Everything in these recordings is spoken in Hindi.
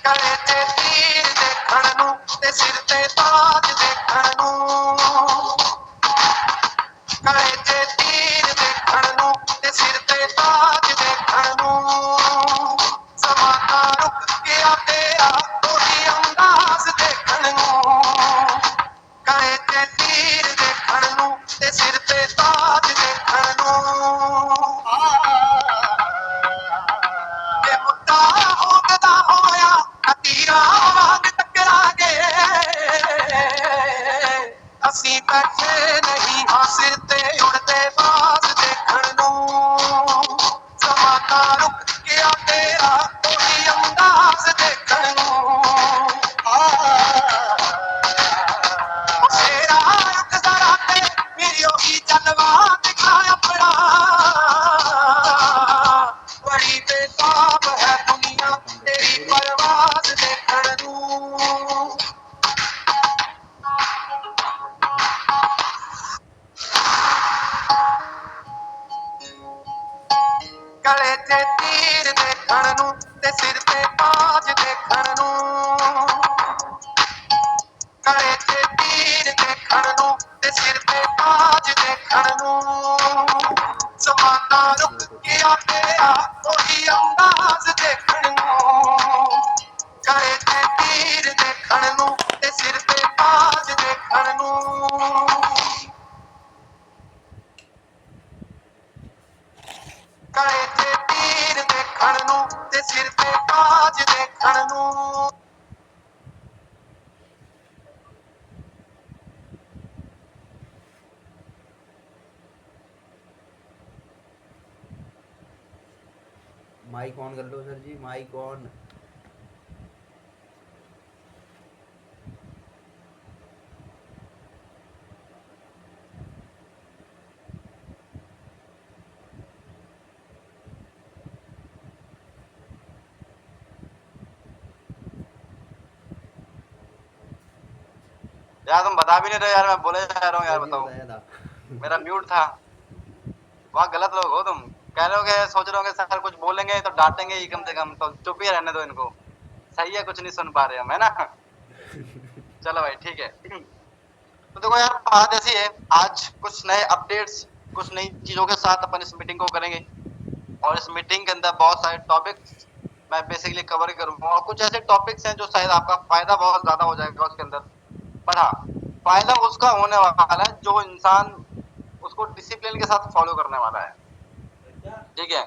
ਗਲੇ ਤੇ ਤੀਰ ਦੇਖਣ ਨੂੰ ਤੇ ਸਿਰ ਤੇ ਤਾਜ ਦੇਖਣ ਨੂੰ ਗਲੇ ਤੇ ਤੀਰ ਦੇਖਣ ਨੂੰ ਤੇ ਸਿਰ ਤੇ ਤਾਜ ਦੇਖਣ ਨੂੰ ਜ਼ਮਾਨਾ ਰੁਕ ਗਿਆ ਤੇਰਾ ਉਹੀ ਅੰਦਾਜ਼ ਦੇਖਣ ਨੂੰ ਗਲੇ ਤੇ ਤੀਰ ਦੇਖਣ ਨੂੰ ਤੇ ਸਿਰ ਤੇ ਤਾਜ ਦੇਖਣ ਨੂੰ ਇਹ ਮੁੱਦਾ ਹੋਕਦਾ ਹੋਇਆ ਤੀਰਾਂ ਵਾਂਗ ਟਕਰਾਂਗੇ ਅਸੀਂ ਬੈਠੇ ਨਹੀਂ ਹਾਂ ਸਿਰ ਤੇ ਉੜਦੇ ਬਾਜ਼ ਦੇਖਣ ਨੂੰ ਜ਼ਮਾਨਾ ਰੁਕ ਗਿਆ ਤੇਰਾ ਉਹੀ ਅੰਦਾਜ਼ ਦੇਖਣ ਨੂੰ ਸ਼ੇਰਾ ਰੁਕ ਜ਼ਰਾ ਤੇ ਮੇਰੀ ਉਹੀ ਜਲਵਾ ਦਿਖਾ ਆਪਣਾ ਬੜੀ ਬੇਤਾਬ ਹੈ ਦੁਨੀਆ ਤੇਰੀ ਪਰਵਾਜ਼ ਦੇਖਣ ਨੂੰ ਗਲੇ ਤੇ ਤੀਰ ਦੇਖਣ ਨੂੰ ਤੇ ਸਿਰ ਤੇ ਤਾਜ ਦੇਖਣ ਨੂੰ ਗਲੇ ਤੇ ਤੀਰ ਦੇਖਣ ਨੂੰ ਤੇ ਸਿਰ ਤੇ ਤਾਜ ਦੇਖਣ ਨੂੰ ਜ਼ਮਾਨਾ ਰੁਕ ਗਿਆ ਤੇਰਾ ਉਹੀ ਅੰਦਾਜ਼ ਦੇਖਣ ਨੂੰ ਗਲੇ ਤੇ ਤੀਰ ਦੇਖਣ ਨੂੰ ਤੇ ਸਿਰ ਤੇ ਤਾਜ ਦੇਖਣ ਨੂੰ ਗਲੇ ਤੇ ਤੀਰ ਦੇਖਣ ਨੂੰ ਤੇ ਸਿਰ ਤੇ ਤਾਜ ਦੇਖਣ ਨੂੰ माइक ऑन कर लो सर जी, माइक ऑन। यार तुम बता भी नहीं रहे यार, मैं बोले जा रहा हूँ यार, बताओ मेरा म्यूट था। वहाँ गलत लोग हो तुम, कह रहे हो कि सोच रहे हो कि सर कुछ बोलेंगे तो डांटेंगे ही, कम से कम तो चुप ही रहने दो इनको। सही है, कुछ नहीं सुन पा रहे हम, है ना। चलो भाई ठीक है। तो देखो यार, बात ऐसी है, आज कुछ नए अपडेट्स, कुछ नई चीजों के साथ अपन इस मीटिंग को करेंगे और इस मीटिंग के अंदर बहुत सारे टॉपिक्स मैं बेसिकली कवर करूंगा और कुछ ऐसे टॉपिक्स हैं जो शायद आपका फायदा बहुत ज्यादा हो जाएगा उसके अंदर। पर हाँ, फायदा उसका होने वाला है जो इंसान उसको डिसिप्लिन के साथ फॉलो करने वाला है, ठीक है।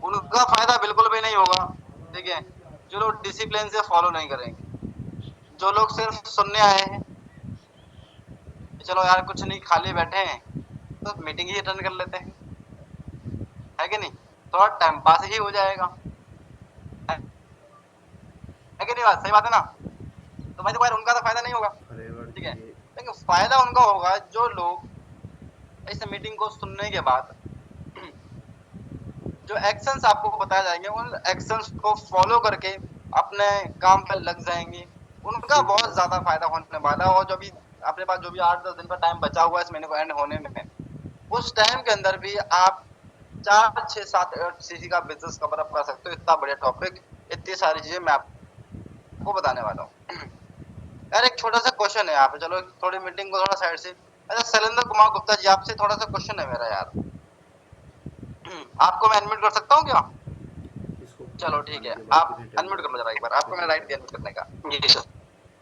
उनका फायदा बिल्कुल भी नहीं होगा, ठीक है, जो लोग डिसिप्लिन से फॉलो नहीं करेंगे। जो लोग सिर्फ सुनने आए हैं, चलो यार कुछ नहीं, खाली बैठे हैं तो मीटिंग ही अटेंड कर लेते हैं, है कि नहीं, थोड़ा टाइम पास ही हो जाएगा, है कि नहीं, बात सही बात है ना। तो भाई देखो यार, उनका तो फायदा नहीं होगा, ठीक है, लेकिन फायदा उनका होगा जो लोग इस मीटिंग को सुनने के बाद जो एक्शंस आपको बताए जाएंगे उन एक्शंस को फॉलो करके अपने काम पर लग जाएंगे, उनका बहुत ज्यादा फायदा होने वाला है। और जो भी अपने पास जो भी 8-10 दिन का टाइम बचा हुआ है इस महीने को एंड होने में, उस टाइम के अंदर भी आप 4, 6, 7, 8 सीसी का बिजनेस कवर अप कर सकते हो। इतना बढ़िया टॉपिक, इतनी सारी चीजें मैं आपको बताने वाला हूँ। यार एक छोटा सा क्वेश्चन है यहाँ पे, चलो थोड़ी मीटिंग को थोड़ा साइड से। अच्छा शैलेंद्र कुमार गुप्ता जी, आपसे थोड़ा सा क्वेश्चन है मेरा यार, आपको मैं अनम्यूट कर सकता हूँ क्या? चलो ठीक है, आप अनम्यूट कर लो जरा एक बार, आपको मैंने राइट दिया अनम्यूट करने का। जी सर।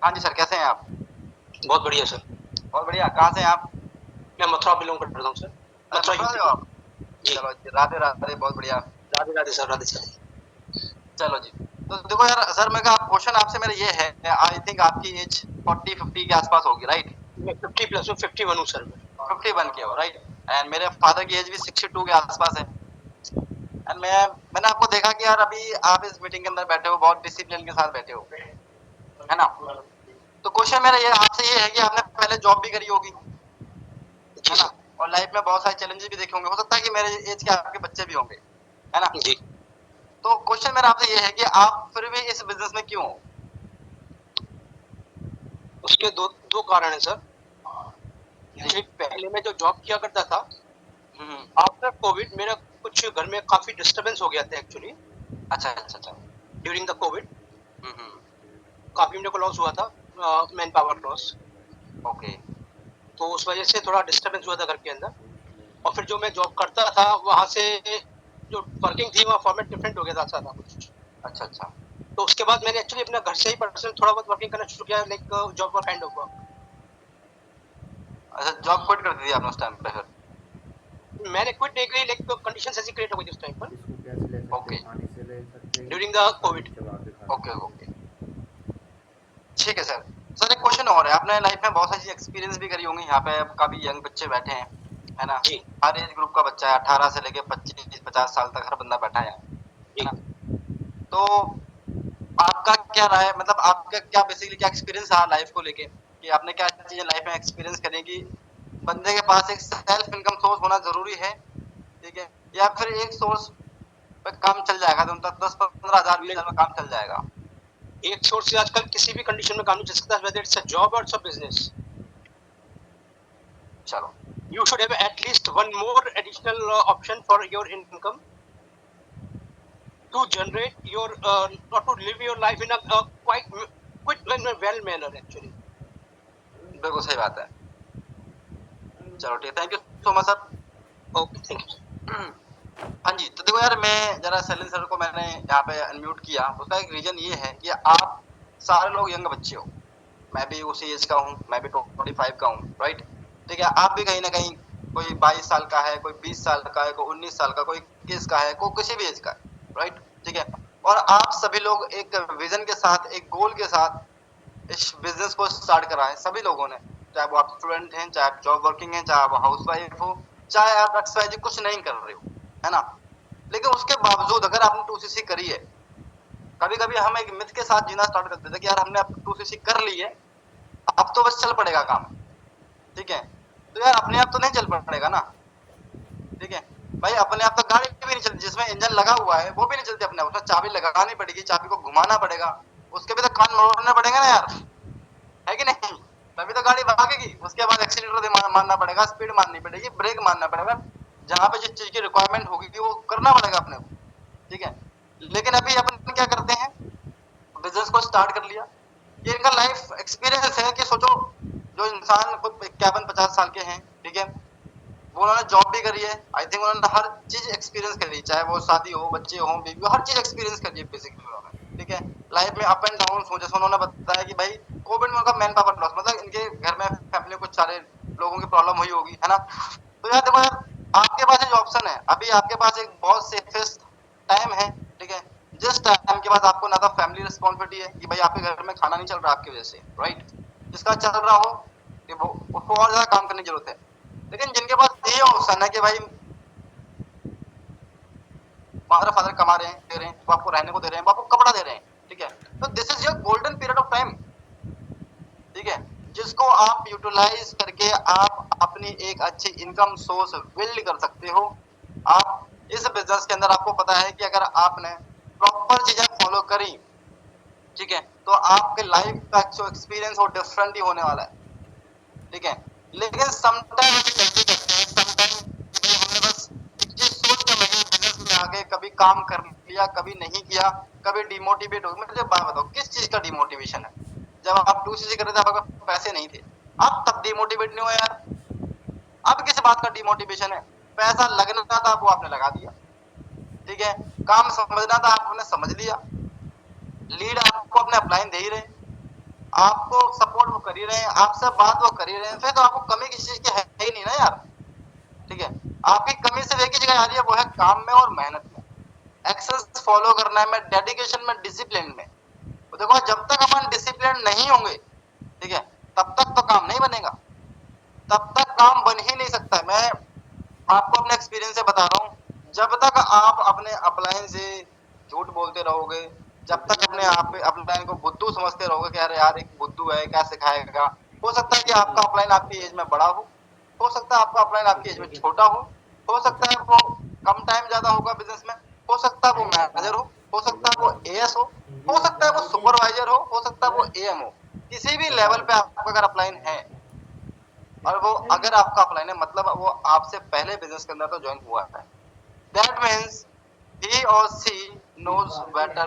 हाँ जी सर, कैसे हैं आप? बहुत बढ़िया सर। बहुत बढ़िया, कहाँ से हैं आप? मैं मथुरा बिलोंग करता हूँ सर। मथुरा से हो आप? जी। चलो राधे राधे, बहुत बढ़िया। Radhe Radhe sir, Radhe sir. चलो जी, तो देखो यार सर, मैं क्वेश्चन आपसे मेरा ये है, आई थिंक आपकी एज 40-50 के आसपास होगी, राइट? मैं 50 प्लस हूँ, 51 हूँ सर। 51 के हो, राइट? एंड मेरे फादर की एज भी 62 के आसपास है। एंड मैंने आपको देखा कि यार अभी आप इस मीटिंग के अंदर बैठे हो, बहुत डिसिप्लिन के साथ बैठे हो, है ना। तो क्वेश्चन मेरा ये आपसे ये है कि आपने पहले जॉब भी करी होगी, है ना, और लाइफ में बहुत सारे चैलेंजेस भी देखे होंगे, हो सकता है कि मेरे एज के आपके बच्चे भी होंगे, है ना जी। तो क्वेश्चन मेरा आपसे ये है कि आप फिर भी इस बिजनेस में क्यों हो? उसके दो कारण है सर। पहले मैं जो जॉब किया करता था, आफ्टर कोविड मेरा कुछ घर में काफी डिस्टरबेंस हो गया था एक्चुअली। अच्छा अच्छा अच्छा। ड्यूरिंग द कोविड काफी मेरे को लॉस हुआ था, मैन पावर लॉस। ओके। तो उस वजह से थोड़ा डिस्टर्बेंस हुआ था घर के अंदर। और फिर जो मैं जॉब करता था वहाँ से जो वर्किंग थी वहाँ फॉर्मेट डिफरेंट हो गया था सारा कुछ। अच्छा अच्छा। तो उसके बाद मैंने एक्चुअली अपना घर से ही पर्सनल थोड़ा बहुत वर्किंग करना शुरू किया, लाइक जॉब का काइंड ऑफ वर्क। अच्छा, जॉब क्विट कर दी आपने उस टाइम पे फिर? मैंने क्विट नहीं करी, लाइक कंडीशन ऐसी क्रिएट हो गई उस टाइम पर इसको कैसे ले सकते ओके हैं, पानी से ले सकते हैं ड्यूरिंग द खाली कोविड। चबा के खा ओके सकते ओके। ठीक है सर। सर एक क्वेश्चन और है, आपने लाइफ में बहुत सारी एक्सपीरियंस भी करी होंगी, यहाँ पे काफी यंग बच्चे बैठे हैं, है ना? जी हर एज ग्रुप का बच्चा है, 18 से लेके 25-50 साल तक हर बंदा बैठा है जी। ना? तो आपका क्या राय है, मतलब आपका क्या बेसिकली क्या एक्सपीरियंस रहा लाइफ को लेके, कि आपने क्या चीजें लाइफ में एक्सपीरियंस करी कि बंदे के पास एक सेल्फ इनकम सोर्स होना जरूरी है, ठीक है, या फिर एक सोर्स पे काम चल जाएगा तो उनका 10-15 हजार 20 हजार में काम चल जाएगा? एक सोर्स से आजकल किसी भी कंडीशन में काम नहीं चल सकता, वेदर इट्स अ जॉब और इट्स अ बिजनेस। चलो। You should have at least one more additional option for your income to generate your or to live your life in a quite well manner actually. बिल्कुल सही बात है। चलो ठीक है, thank you so much sir. Okay, thank you. हाँ जी, तो देखो यार, मैं जरा सैलिन सर को मैंने यहाँ पे अनम्यूट किया, उसका एक रीजन ये है कि आप सारे लोग यंग बच्चे हो, मैं भी उसी एज का हूँ, मैं भी 25 का हूँ, राइट? ठीक है, आप भी कहीं ना कहीं कोई 22 साल का है, कोई 20 साल का है, कोई 19 साल का, कोई 21 का है, कोई किसी भी एज का है, राइट? ठीक है, और आप सभी लोग एक विजन के साथ, एक गोल के साथ इस बिजनेस को स्टार्ट करा है सभी लोगों ने, चाहे वो आप स्टूडेंट हैं, चाहे आप जॉब वर्किंग हैं, चाहे आप हाउस वाइफ हो, चाहे आप एक्सवाइज कुछ नहीं कर रहे हो, है ना? लेकिन उसके बावजूद अगर आपने 2cc करी है, कभी कभी हम एक मिथ के साथ जीना स्टार्ट करते थे कि यार हमने अब 2cc कर ली है, अब तो बस चल पड़ेगा काम, ठीक है? तो यार अपने आप तो नहीं चल पड़ेगा ना, ठीक है? भाई अपने आप तो गाड़ी भी नहीं चलती, जिसमें इंजन लगा हुआ है वो भी नहीं चलती अपने आप, उसमें चाबी लगानी पड़ेगी, चाबी को घुमाना पड़ेगा, उसके भी तो कान मोड़ने पड़ेंगे ना यार, है कि नहीं? तभी तो गाड़ी भागेगी। उसके बाद एक्सीलेटर मारना पड़ेगा, स्पीड मारनी पड़ेगी, ब्रेक मारना पड़ेगा, जहां पे जिस चीज की रिक्वायरमेंट होगी वो करना पड़ेगा अपने को, ठीक है? लेकिन अभी अपन क्या करते हैं, बिजनेस को स्टार्ट कर लिया, ये इनका लाइफ एक्सपीरियंस है कि सोचो जो इंसान खुद 51-50 साल के हैं, ठीक है, वो उन्होंने जॉब भी करी है, आई थिंक उन्होंने हर चीज एक्सपीरियंस करी है, चाहे वो शादी हो, बच्चे हो, बीवी हो, हर चीज एक्सपीरियंस करी है बेसिकली उन्होंने, ठीक है? लाइफ में अप एंड डाउन हो, जैसे उन्होंने बताया कि भाई कोविड में उनका मैन पावर लॉस, मतलब इनके घर में फैमिली कुछ सारे लोगों की प्रॉब्लम हुई होगी, है ना? तो यार देखो यार, आपके पास एक ऑप्शन है, अभी आपके पास एक बहुत सेफेस्ट टाइम है, ठीक है, जिस टाइम के बाद आपको ना तो फैमिली रिस्पॉन्सिबिलिटी है कि भाई आपके घर में खाना नहीं चल रहा आपकी वजह से, राइट? जिसका चल रहा हो कि वो उसको और ज्यादा काम करने की जरूरत है, लेकिन जिनके पास ये ऑप्शन है कि भाई मदर फादर कमा रहे हैं, दे रहे हैं, वो आपको रहने को दे रहे हैं, वो आपको कपड़ा दे रहे हैं, ठीक है, तो this is your golden period of time, ठीक है, जिसको आप यूटिलाइज करके आप अपनी एक अच्छी इनकम सोर्स बिल्ड कर सकते हो। आप इस बिजनेस के अंदर आपको पता है कि अगर आपने प्रॉपर चीजें फॉलो करी, ठीक है, तो आपके लाइफ का जो एक्सपीरियंस वो डिफरेंट ही होने वाला है, ठीक है? लेकिन समटाइम ऐसी गलती करते हैं, समटाइम हमने बस एक चीज सोच कर लगे बिजनेस में आगे, कभी काम कर लिया, कभी नहीं किया, कभी डिमोटिवेट हो गए। मुझे बात बताओ किस चीज का डिमोटिवेशन है? जब आप 2cc कर रहे थे, आपके पास पैसे नहीं थे, आप तब डिमोटिवेट नहीं हुए यार? अब किस बात का डिमोटिवेशन है? पैसा लगना था वो आपने लगा दिया, ठीक है, काम समझना था आपने समझ लिया, लीड आपको अपने अपलाइन दे ही रहे, आपको सपोर्ट वो कर ही रहे हैं, आपसे बात वो कर ही रहे हैं, फिर तो आपको कमी किसी चीज की है ही नहीं ना यार, ठीक है? आपकी कमी सिर्फ एक ही जगह आ रही है, वो है काम में और मेहनत में, एक्सेस फॉलो करना है, में डेडिकेशन में, डिसिप्लिन में। तो देखो जब तक अपन डिसिप्लिन नहीं होंगे, ठीक है, तब तक तो काम नहीं बनेगा, तब तक काम बन ही नहीं सकता। मैं आपको अपने एक्सपीरियंस से बता रहा हूँ, जब तक आप अपने अपलाइन से झूठ बोलते रहोगे, जब तक अपने आप अपलाइन को बुद्धू समझते रहोगे कि अरे यार एक बुद्धू है क्या सिखाएगा, हो सकता है कि आपका अपलाइन आपकी एज में बड़ा हो सकता है आपका अपलाइन आपकी एज में छोटा हो सकता है वो कम टाइम ज्यादा होगा बिजनेस में, हो सकता है वो मैनेजर हो सकता है वो एएस हो सकता है वो सुपरवाइजर हो सकता है वो एएम हो, किसी भी लेवल पे आपका अगर अपलाइन है और वो अगर आपका अपलाइन है, मतलब वो आपसे पहले बिजनेस के अंदर तो ज्वाइन हुआ है, that means he or she knows better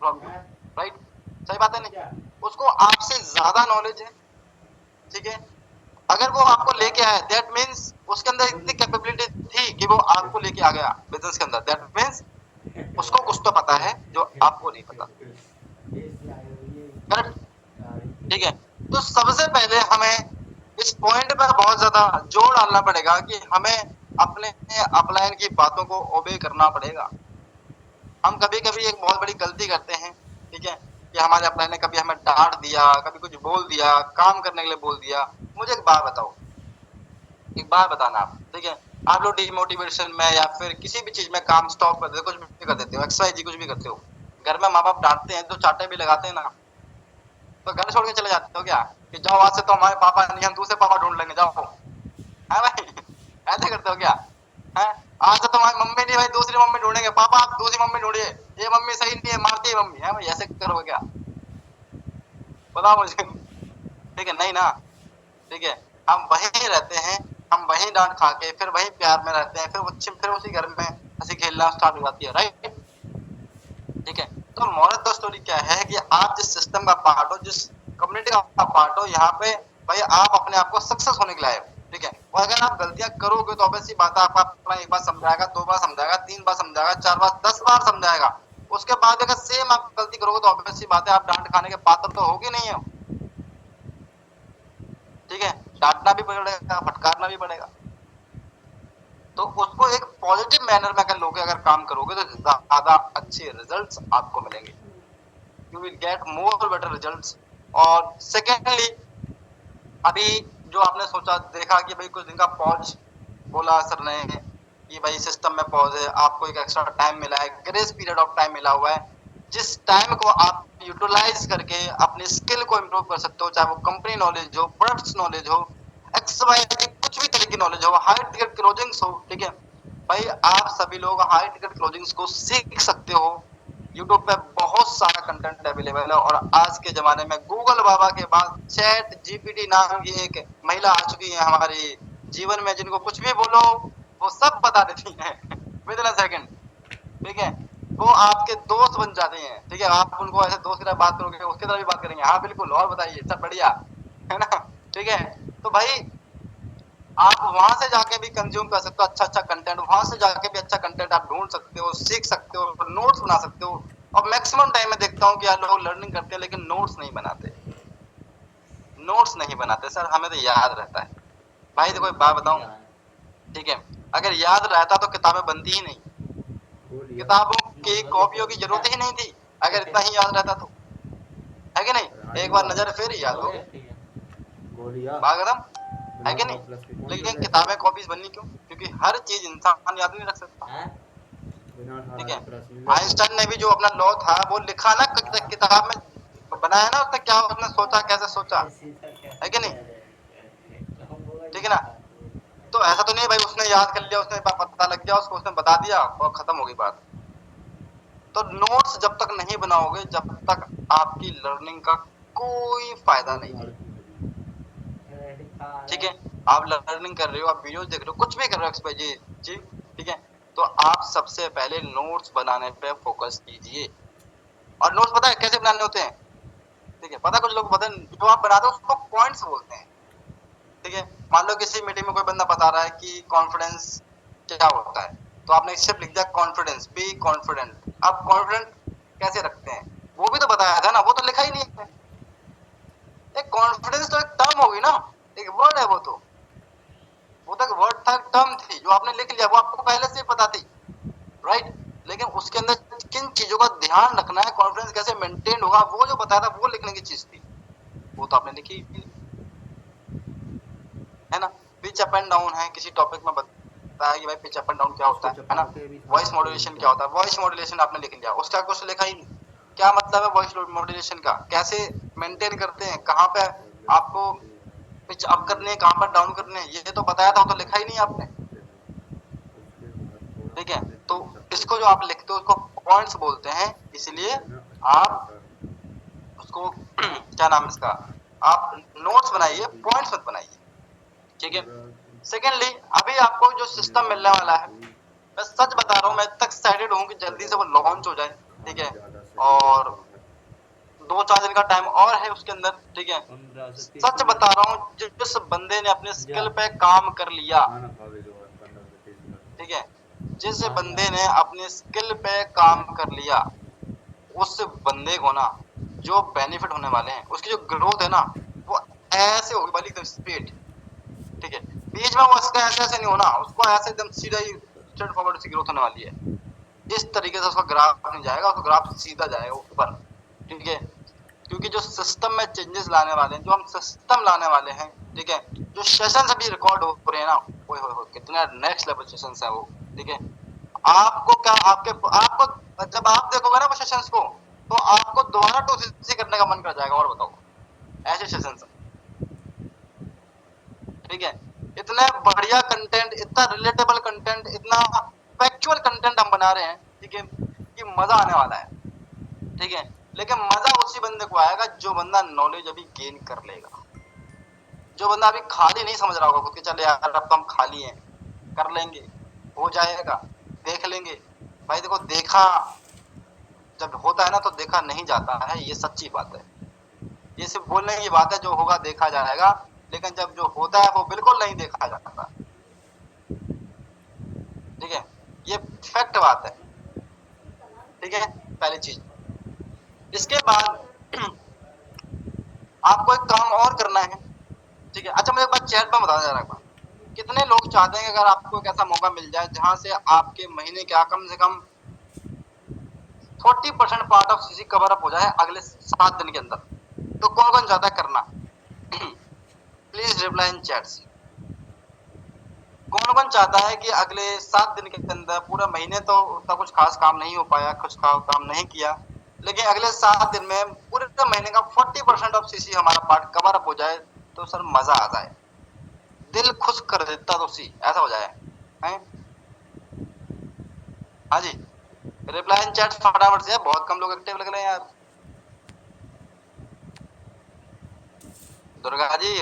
from you, right? सही बात है नहीं? उसको आपसे ज्यादा नॉलेज है, ठीक है। अगर वो आपको लेके आया दैट मीन्स उसके अंदर इतनी कैपेबिलिटी थी कि वो आपको लेके आ गया बिजनेस के अंदर, दैट मीन्स उसको कुछ तो पता है जो आपको नहीं पता। करेक्ट, ठीक है। तो सबसे पहले हमें इस पॉइंट पर बहुत ज्यादा जोर डालना पड़ेगा कि हमें अपने अपलाइन की बातों को ओबे करना पड़ेगा। हम कभी कभी एक बहुत बड़ी गलती करते हैं, ठीक है, कि हमारे अपलाइन ने कभी हमें डांट दिया, कभी कुछ बोल दिया, काम करने के लिए बोल दिया। मुझे एक बात बताओ, एक बात बताना आप, ठीक है, आप लोग डिमोटिवेशन में या फिर किसी भी चीज में काम स्टॉप कर देते हो, कुछ भी कर देते हो, एक्सरसाइज कुछ भी करते हो, घर में माँ बाप डांटते हैं तो चाटे भी लगाते हैं ना, तो घर छोड़ के चले जाते हो क्या कि जाओ आज से तो हमारे पापा नहीं, हम दूसरे पापा ढूंढ लेंगे, जाओ, है भाई? ऐसे करते हो क्या? है, आज से तो हमारी मम्मी नहीं भाई, दूसरी मम्मी ढूंढेंगे, पापा आप दूसरी मम्मी ढूंढिए, ये मम्मी सही नहीं है, मारती है मम्मी, है भाई? ऐसे करोगे क्या? बताओ मुझे। ठीक है, नहीं ना, ठीक है। हम वहीं रहते हैं, हम वहीं डांट खा के फिर वहीं प्यार में रहते हैं, फिर उसी घर में हंसी खेलना स्टार्ट हो जाती है, राइट? ठीक है। तो मोरल ऑफ द स्टोरी क्या है कि आप जिस सिस्टम का पार्ट हो, जिस कम्युनिटी का पार्ट हो, यहाँ पे भाई आप अपने आप को सक्सेस होने के लिए आए हो, ठीक है। और अगर आप गलतियां करोगे तो ऑब्वियसली बात है, आपका अपना एक बार समझाएगा, 2 बार समझाएगा, 3 बार समझाएगा, 4 बार, 10 बार समझाएगा। उसके बाद अगर सेम आप गलती करोगे तो ऑब्वियसली बात है आप डांट खाने के पात्र तो होगे नहीं हो, ठीक है। डांटना भी पड़ेगा, फटकारना भी पड़ेगा। तो उसको एक पॉजिटिव मैनर में अगर लोगे, अगर काम करोगे तो ज्यादा अच्छे रिजल्ट्स आपको मिलेंगे, you will get more better results. और सेकेंडली, अभी जो आपने सोचा देखा कि भाई कुछ दिन का पॉज बोला सर ने कि भाई सिस्टम में पॉज है, आपको एक एक्स्ट्रा टाइम मिला है, ग्रेस पीरियड ऑफ टाइम मिला हुआ है, जिस टाइम को आप यूटिलाइज करके अपनी स्किल को इम्प्रूव कर सकते हो, चाहे वो कंपनी नॉलेज हो, प्रोडक्ट्स नॉलेज हो, एक्सवाई कुछ भी तरह की नॉलेज हो, हाई टिकट क्लोजिंग्स हो, ठीक है भाई, आप सभी लोग हाई टिकट क्लोजिंग्स को सीख सकते हो। यूट्यूब पे बहुत सारा कंटेंट अवेलेबल है, और आज के जमाने में गूगल बाबा के बाद चैट जीपीटी नाम की एक महिला आ चुकी है हमारे जीवन में, जिनको कुछ भी बोलो वो सब बता देती है विद इन अ सेकंड, ठीक है। वो आपके दोस्त बन जाते हैं, ठीक है, आप उनको ऐसे दोस्त की तरह बात करोगे, उसकी तरह भी बात करेंगे, हाँ बिल्कुल, और बताइए, सब बढ़िया है ना, ठीक है। तो भाई आप वहां से जाके भी कंज्यूम कर सकते हो अच्छा अच्छा कंटेंट, वहां से जाके भी अच्छा कंटेंट आप ढूंढ सकते हो, सीख सकते हो, नोट्स बना सकते हो। और मैक्सिमम टाइम में देखता हूँ कि यार लोग लर्निंग करते हैं लेकिन नोट्स नहीं बनाते, नोट्स नहीं बनाते सर, हमें तो याद रहता है। भाई देखो एक बात बताऊं, ठीक है, अगर याद रहता तो किताबें बनती ही नहीं, किताबों की कॉपियों की जरूरत ही नहीं थी अगर इतना ही याद रहता तो, है कि नहीं? एक बार नजर फिर याद हो बागदम, है कि नहीं? लेकिन किताबें कॉपीज बननी क्यों? क्योंकि हर चीज इंसान याद नहीं रख सकता, ठीक है। आइंस्टाइन ने भी जो अपना लॉ था वो लिखा ना किताब में बनाया ना, उसने क्या उसने सोचा, कैसे सोचा, है कि नहीं? ठीक है ना? तो ऐसा तो नहीं भाई उसने याद कर लिया, उसने पता लग गया उसको, उसने बता दिया और खत्म हो गई बात। तो नोट्स जब तक नहीं बनाओगे, जब तक आपकी लर्निंग का कोई फायदा नहीं है, ठीक है। आप लर्निंग कर रहे हो, आप वीडियोस देख रहे हो, कुछ भी कर रहे हो एक्सवाइजेड जी, ठीक है, तो आप सबसे पहले नोट्स बनाने पे फोकस कीजिए। और नोट्स पता है कैसे बनाने होते हैं, ठीक है, पता कुछ लोग पता जो आप बनाते हो उसको पॉइंट्स बोलते हैं, ठीक है। मान लो किसी मीटिंग में कोई बंदा बता रहा है कि कॉन्फिडेंस क्या होता है, तो आपने एक लिख दिया कॉन्फिडेंस, बी कॉन्फिडेंट। आप कॉन्फिडेंट कैसे रखते हैं वो भी तो बताया था ना, वो तो लिखा ही नहीं है। एक कॉन्फिडेंस तो एक टर्म होगी ना, एक वर्ड है, वो तो एक वर्ड था, टर्म थी जो आपने लिख लिया, वो आपको पहले से पता थी, राइट। लेकिन उसके अंदर किन चीजों का ध्यान रखना है, कॉन्फिडेंस कैसे मेंटेन होगा, वो जो बताया था वो लिखने की चीज थी, वो तो आपने लिखी है ना। पिच अप एंड डाउन है, किसी टॉपिक में बताया कि भाई पिच अप एंड डाउन क्या होता है ना। वॉइस मॉड्यूलेशन क्या होता है, वॉइस मॉड्यूलेशन आपने लिख लिया, उसका कुछ लिखा ही नहीं, क्या मतलब है वॉइस मॉड्यूलेशन का, कैसे मेंटेन करते हैं, कहाँ पे आपको पिच अप करने हैं, कहाँ पर डाउन करने हैं, ये तो बताया था, वो तो लिखा ही नहीं आपने, ठीक है। तो इसको जो आप लिखते हो उसको पॉइंट्स बोलते हैं, इसलिए आप उसको क्या नाम इसका, आप नोट्स बनाइए, पॉइंट्स मत बनाइए, ठीक है। सेकेंडली, अभी आपको जो सिस्टम मिलने वाला है, मैं सच बता रहा हूँ, मैं इतना एक्साइटेड हूँ कि जल्दी से वो लॉन्च हो जाए, ठीक है। और 2-4 दिन का टाइम और है उसके अंदर, ठीक है। सच बता रहा हूँ, जिस बंदे ने अपने स्किल पे काम कर लिया, ठीक है, जिस बंदे ने अपने स्किल पे काम कर लिया, उस बंदे को ना जो बेनिफिट होने वाले हैं, उसकी जो ग्रोथ है ना, वो ऐसे होगी वाली एकदम स्पीड, ठीक है। बीच में वो उसका ऐसे ऐसे नहीं होना, उसको ऐसे एकदम सीधा ही स्ट्रेट फॉरवर्ड से ग्रोथ होने वाली है। इस तरीके से उसका ग्राफ नहीं जाएगा, उसका ग्राफ सीधा जाएगा ऊपर, ठीक है। क्योंकि जो सिस्टम में चेंजेस लाने वाले हैं, जो हम सिस्टम लाने वाले हैं, ठीक है, जो सेशंस अभी रिकॉर्ड हो रहे हैं ना, ओए होए होए कितना नेक्स्ट लेवल सेशंस है वो, ठीक है। आपको क्या, आपको जब आप देखोगे ना वो सेशंस को, तो आपको दोबारा 2CC करने का मन कर जाएगा। और बताओ, ऐसे सेशंस, ठीक है। इतने बढ़िया कंटेंट, इतना रिलेटेबल कंटेंट, इतना फैक्चुअल कंटेंट हम बना रहे हैं, ठीक है, कि मजा आने वाला है, ठीक है। लेकिन मजा उसी बंदे को आएगा जो बंदा नॉलेज अभी गेन कर लेगा, जो बंदा अभी खाली नहीं समझ रहा होगा खुद के, चले यार अब तो हम खाली हैं, कर लेंगे, हो जाएगा, देख लेंगे। भाई देखो, देखा जब होता है ना तो देखा नहीं जाता है, ये सच्ची बात है। ये सिर्फ बोलने की बात है, जो होगा देखा जाएगा, लेकिन जब जो होता है वो बिल्कुल नहीं देखा जाता, ठीक है। ये फैक्ट बात है, ठीक है, पहली चीज। इसके बाद आपको एक काम और करना है, ठीक है। अच्छा, मुझे एक बात चैट में बता जा रहा है, कितने लोग चाहते हैं कि अगर आपको एक ऐसा मौका मिल जाए जहां से आपके महीने का कम से कम 40% part of CC cover up हो जाए अगले 7 दिन के अंदर, तो कौन कौन चाहता है करना? Please reply in chats. कौन कौन चाहता है कि अगले 7 दिन के अंदर, पूरा महीने तो उतना कुछ खास काम नहीं हो पाया, कुछ खास काम नहीं किया, लेकिन अगले 7 दिन में पूरे महीने का 40% ऑफ सीसी हमारा पार्ट कवर अप हो जाए, तो सर मजा आ जाए, दिल खुश कर देता, तो सी ऐसा हो जाए हैं? हाँ जी, रिप्लाई इन चैट फटाफट से, बहुत कम लोग एक्टिव लग रहे हैं यार। दुर्गा जी,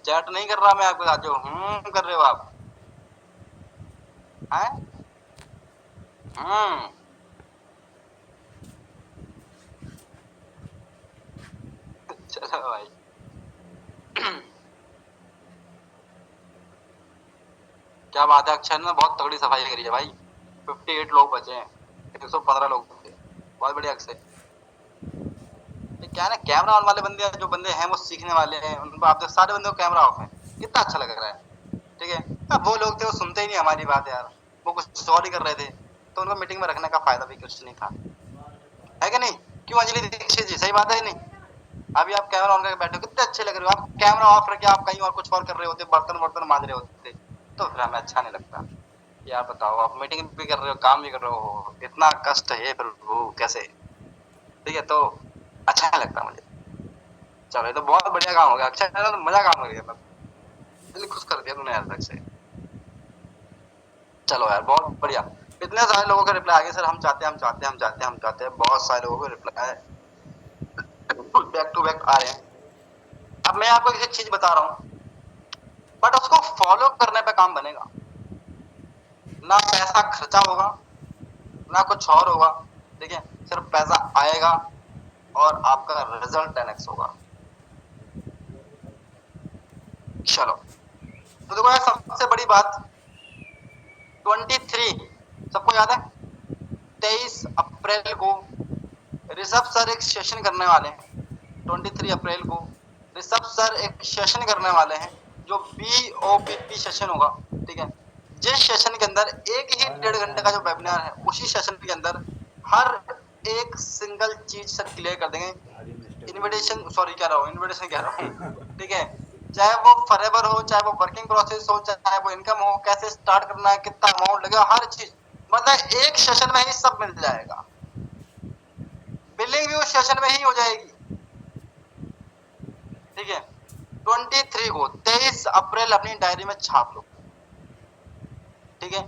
चैट नहीं कर रहा मैं आपके साथ, जो कर रहे हो आप हैं? चलो भाई। क्या बात है, अक्षर ने बहुत तगड़ी सफाई करी है भाई। 58 लोग बचे हैं, 115 लोग थे, बहुत बढ़िया अक्षय। क्या है ना, कैमरा ऑन वाले बंदे, जो बंदे हैं वो सीखने वाले हैं, उनको आप तो सारे बंदे को कैमरा ऑफ है, कितना अच्छा लग रहा है, ठीक है। अब वो लोग थे वो सुनते ही नहीं हमारी बात यार, वो कुछ सॉरी कर रहे थे, तो उनको मीटिंग में रखने का फायदा भी कुछ नहीं था, है कि नहीं? क्यों अंजलि दीक्षित जी, सही बात है नहीं? अभी आप कैमरा ऑन करके बैठे हो, कितने अच्छे लग रहे हो, आप कैमरा ऑफ रखे आप कहीं और कुछ और कर रहे होते, बर्तन वर्तन मांज रहे होते, तो फिर हमें अच्छा नहीं लगता। यार बताओ, आप मीटिंग भी कर रहे हो, काम भी कर रहे हो, इतना कष्ट है फिर वो कैसे, ठीक है, तो अच्छा नहीं लगता मुझे। चलो, ये तो बहुत बढ़िया काम हो गया, अच्छा है ना, तो मजा काम कर गया, दिल खुश कर दिया तूने यार तक से। चलो यार, बहुत बढ़िया, इतने सारे लोगों के रिप्लाई आ गए, सर हम चाहते हैं, हम चाहते हैं, हम चाहते हैं, हम चाहते हैं, बहुत सारे लोगों के रिप्लाई बैक टू बैक आ रहे हैं। अब मैं आपको एक चीज बता रहा हूँ, बट उसको फॉलो करने पे काम बनेगा, ना पैसा खर्चा होगा, ना कुछ और होगा, ठीक है, सिर्फ पैसा आएगा और आपका रिजल्ट 10x होगा। चलो, तो देखो यार, सबसे बड़ी बात 23, सबको याद है 23 अप्रैल को ऋषभ सर एक सेशन करने वाले हैं। 23 अप्रैल को ऋषभ सर एक सेशन करने वाले हैं, जो BOPP सेशन होगा, ठीक है। जिस सेशन के अंदर 1 ही 1.5 घंटे का जो वेबिनार है, उसी सेशन के अंदर हर एक सिंगल चीज सर क्लियर कर देंगे। इन्विटेशन, सॉरी कह रहा हूँ, इन्विटेशन कह रहा हूँ, ठीक है। चाहे वो फॉरएवर हो, चाहे वो वर्किंग प्रोसेस हो, चाहे वो इनकम हो, कैसे स्टार्ट करना है, कितना अमाउंट लगेगा, हर चीज, मतलब एक सेशन में ही सब मिल जाएगा। बिलिंग भी उस सेशन में ही हो जाएगी, ठीक है। 23 को 23 अप्रैल अपनी डायरी में छाप लो, ठीक है।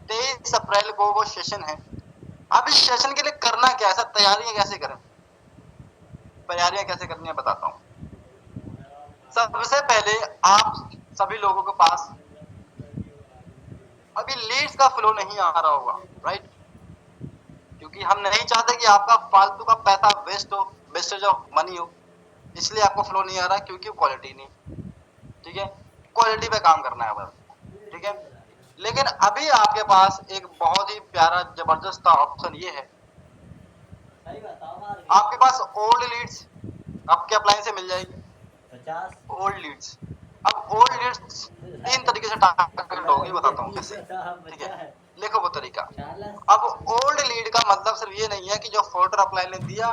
23 अप्रैल को वो सेशन है। अब इस सेशन के लिए करना क्या है सर, तैयारियां कैसे करें? तैयारियां कैसे करनी है बताता हूँ। सबसे पहले आप सभी लोगों के पास अभी लीड्स का फ्लो नहीं आ रहा होगा, राइट? क्योंकि हम नहीं चाहते कि आपका फालतू का पैसा वेस्ट हो, वेस्टेज ऑफ मनी हो, इसलिए आपको फ्लो नहीं आ रहा क्योंकि क्वालिटी नहीं। ठीक है, क्वालिटी पे काम करना है बस। ठीक है, लेकिन अभी आपके पास एक बहुत ही प्यारा जबरदस्त ऑप्शन ये है, आपके पास ओल्ड लीड्स आपके अप्लायंस से मिल जाएगी। ओल्ड लीड्स, अब ओल्ड लीड्स 3 तरीके से टारगेट होगी, बताता हूँ कैसे। ठीक है, लिखो वो तरीका। अब ओल्ड लीड का मतलब सिर्फ ये नहीं है कि जो फोल्डर अप्लाई ने दिया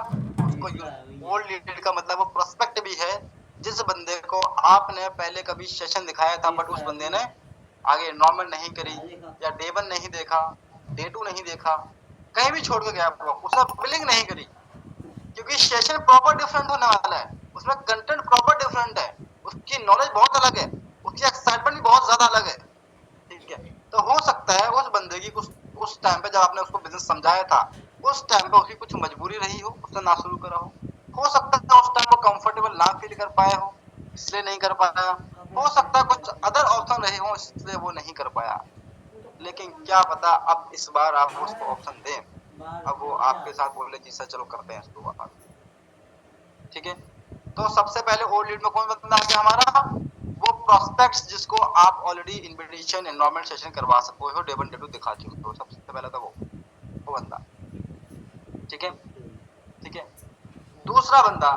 उसको यूज। ओल्ड लीड का मतलब वो प्रोस्पेक्ट भी है, जिस बंदे को आपने पहले कभी सेशन दिखाया था बट उस बंदे ने आगे एनरोलमेंट नहीं करी, या डे 1 नहीं देखा, डे 2 नहीं देखा, कहीं भी छोड़ के गया, उसने बिलिंग नहीं करी, क्योंकि सेशन प्रॉपर डिफरेंट होने वाला है, उसमें कंटेंट प्रॉपर डिफरेंट है, उसकी नॉलेज बहुत अलग है, उसकी एक्साइटमेंट भी बहुत ज्यादा अलग है। ठीक है, तो हो सकता है उस बंदे की कुछ उस टाइम पे जब आपने उसको बिजनेस समझाया था उस टाइम पे उसकी कुछ मजबूरी रही हो, उसने ना शुरू करा हो सकता है उस टाइम वो कंफर्टेबल ना फील कर पाया हो इसलिए नहीं कर पाया, हो सकता है कुछ अदर ऑप्शन रहे हो इसलिए वो नहीं कर पाया। लेकिन क्या पता अब इस बार आप उसको ऑप्शन दें, अब वो आपके साथ बोले जी सर चलो करते हैं इसको बात। ठीक है, तो सबसे पहले ओल्ड लीड में कौन बंदा आ गया हमारा, वो प्रोस्पेक्ट्स जिसको आप ऑलरेडी इनविटेशन एनरोलमेंट सेशन करवा सकते हो, डे 1 डे 2 दिखा चुके हो, सबसे पहले तो वो बंदा। ठीक है, ठीक है, दूसरा बंदा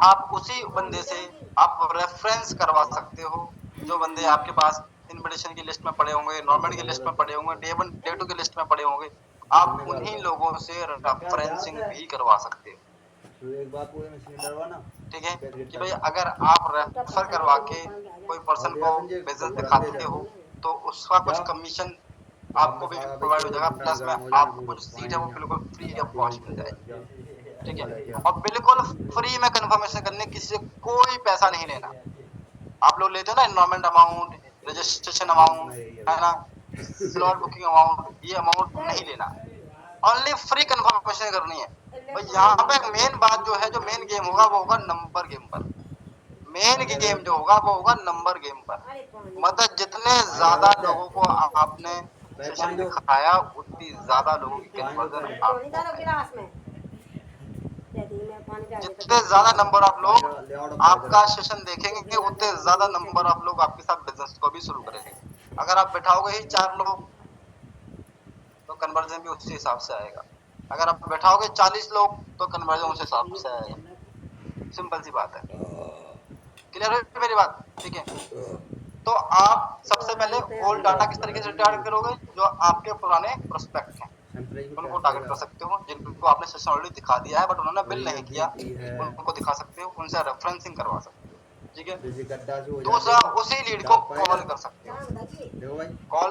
आप उसी बंदे से आप रेफरेंस करवा सकते हो, जो बंदे आपके पास इनविटेशन की लिस्ट में पड़े होंगे, एनरोलमेंट की लिस्ट में पड़े होंगे, डे 1 डे 2 की लिस्ट में पड़े होंगे, आप उन्हीं लोगों से रेफरेंसिंग भी करवा सकते हो। एक बात पूरे में सिलेंडर हुआ ना। ठीक है, कि भाई अगर आप रेफर करवा के कोई पर्सन को बिजनेस दिखाते हो तो उसका कुछ कमीशन आपको भी प्रोवाइड हो जाएगा, प्लस में आपको कुछ सीट है वो बिल्कुल फ्री ऑफ कॉस्ट मिल जाएगी। ठीक है, और बिल्कुल फ्री में कंफर्मेशन करने किसी से कोई पैसा नहीं लेना। आप लोग लेते हो ना एनरोलमेंट अमाउंट, रजिस्ट्रेशन अमाउंट, है ना, स्लॉट बुकिंग अमाउंट, ये अमाउंट नहीं लेना, ओनली फ्री कंफर्मेशन करनी है। भाई यहाँ पे मेन बात जो है, जो मेन गेम होगा वो होगा नंबर गेम पर। मेन गेम जो होगा वो होगा नंबर गेम पर, मतलब जितने ज्यादा लोगों को आपने सेशन दिखाया उतनी ज्यादा लोगों की कन्वर्जन आपको, जितने ज्यादा नंबर आप लोग आपका सेशन देखेंगे उतने ज्यादा नंबर आप लोग आपके साथ बिजनेस को भी शुरू करेंगे। अगर आप बैठाओगे ही 4 लोग तो कन्वर्जन भी उसी हिसाब से आएगा, अगर आप बैठाओगे 40 लोग तो कन्वर्जन उस हिसाब से आएगा। सिंपल सी बात है, क्लियर है मेरी बात। ठीक है, तो आप सबसे पहले ओल्ड डाटा किस तरीके से टारगेट करोगे, जो आपके पुराने प्रोस्पेक्ट हैं उनको टारगेट कर सकते हो, जिनको आपने सेशन ऑलरेडी दिखा दिया है बट उन्होंने बिल नहीं किया, उनको दिखा सकते हो, उनसे रेफरेंसिंग करवा सकते हो। ठीक है, दूसरा उसी लीड को कॉल कर सकते हो, कॉल